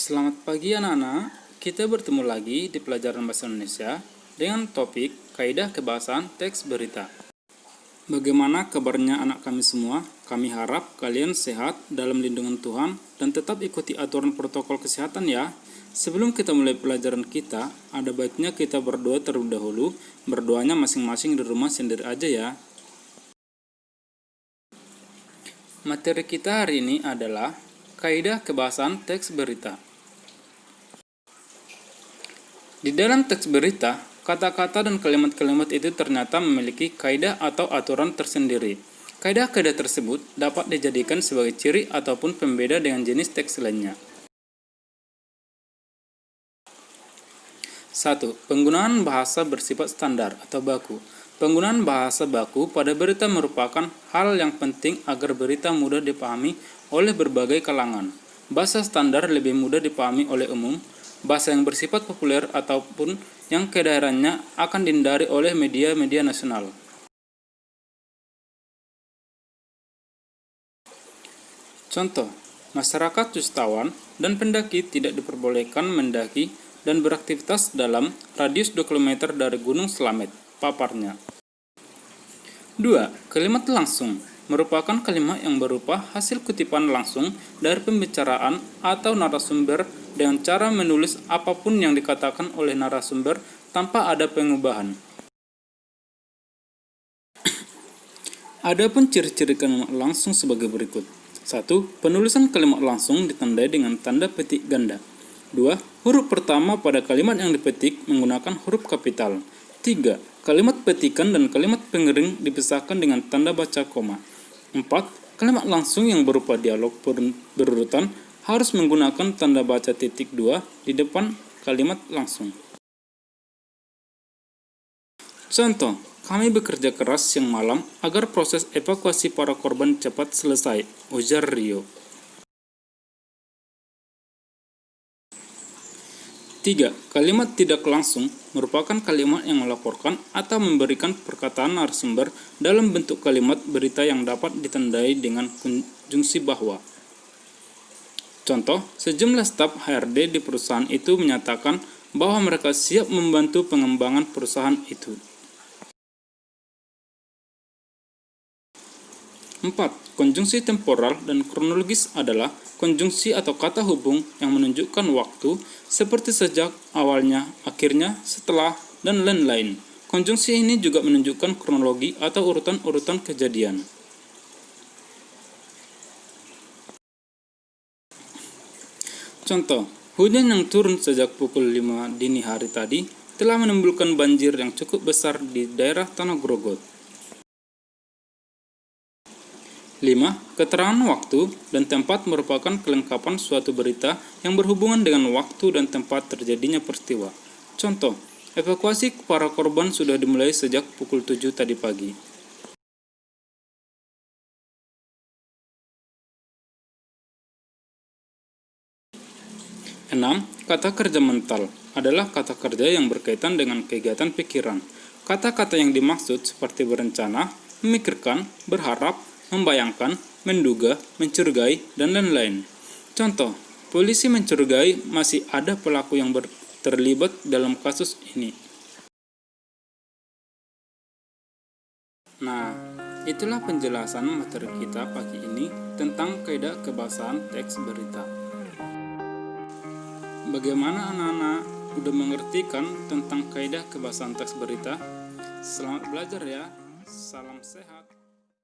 Selamat pagi anak-anak, kita bertemu lagi di pelajaran Bahasa Indonesia dengan topik Kaidah Kebahasaan Teks Berita. Bagaimana kabarnya anak kami semua? Kami harap kalian sehat dalam lindungan Tuhan dan tetap ikuti aturan protokol kesehatan ya. Sebelum kita mulai pelajaran kita, ada baiknya kita berdoa terlebih dahulu. Berdoanya masing-masing di rumah sendiri aja ya. Materi kita hari ini adalah Kaidah Kebahasaan Teks Berita. Di dalam teks berita, kata-kata dan kalimat-kalimat itu ternyata memiliki kaidah atau aturan tersendiri. Kaidah-kaidah tersebut dapat dijadikan sebagai ciri ataupun pembeda dengan jenis teks lainnya. 1. Penggunaan bahasa bersifat standar atau baku. Penggunaan bahasa baku pada berita merupakan hal yang penting agar berita mudah dipahami oleh berbagai kalangan. Bahasa standar lebih mudah dipahami oleh umum. Bahasa yang bersifat populer ataupun yang kedaerahannya akan dihindari oleh media-media nasional. Contoh, masyarakat wisatawan dan pendaki tidak diperbolehkan mendaki dan beraktivitas dalam radius 2 km dari Gunung Slamet, paparnya. 2. Kalimat langsung merupakan kalimat yang berupa hasil kutipan langsung dari pembicaraan atau narasumber dengan cara menulis apapun yang dikatakan oleh narasumber tanpa ada pengubahan. Adapun ciri-ciri kalimat langsung sebagai berikut. 1. Penulisan kalimat langsung ditandai dengan tanda petik ganda. 2. Huruf pertama pada kalimat yang dipetik menggunakan huruf kapital. 3. Kalimat petikan dan kalimat pengering dipisahkan dengan tanda baca koma. 4. Kalimat langsung yang berupa dialog berurutan harus menggunakan tanda baca titik 2 di depan kalimat langsung. Contoh, kami bekerja keras siang malam agar proses evakuasi para korban cepat selesai, ujar Rio. 3. Kalimat tidak langsung merupakan kalimat yang melaporkan atau memberikan perkataan narasumber dalam bentuk kalimat berita yang dapat ditandai dengan konjungsi bahwa. Contoh, sejumlah staf HRD di perusahaan itu menyatakan bahwa mereka siap membantu pengembangan perusahaan itu. 4. Konjungsi temporal dan kronologis adalah konjungsi atau kata hubung yang menunjukkan waktu seperti sejak, awalnya, akhirnya, setelah, dan lain-lain. Konjungsi ini juga menunjukkan kronologi atau urutan-urutan kejadian. Contoh, hujan yang turun sejak pukul 5 dini hari tadi telah menimbulkan banjir yang cukup besar di daerah Tanah Grogot. 5. Keterangan waktu dan tempat merupakan kelengkapan suatu berita yang berhubungan dengan waktu dan tempat terjadinya peristiwa. Contoh, evakuasi para korban sudah dimulai sejak pukul 7 tadi pagi. Enam, kata kerja mental adalah kata kerja yang berkaitan dengan kegiatan pikiran. Kata-kata yang dimaksud seperti berencana, memikirkan, berharap, membayangkan, menduga, mencurigai, dan lain-lain. Contoh, polisi mencurigai masih ada pelaku yang terlibat dalam kasus ini. Nah, itulah penjelasan materi kita pagi ini tentang kaidah kebahasaan teks berita. Bagaimana anak-anak udah mengerti kan tentang kaidah kebahasaan teks berita? Selamat belajar ya. Salam sehat.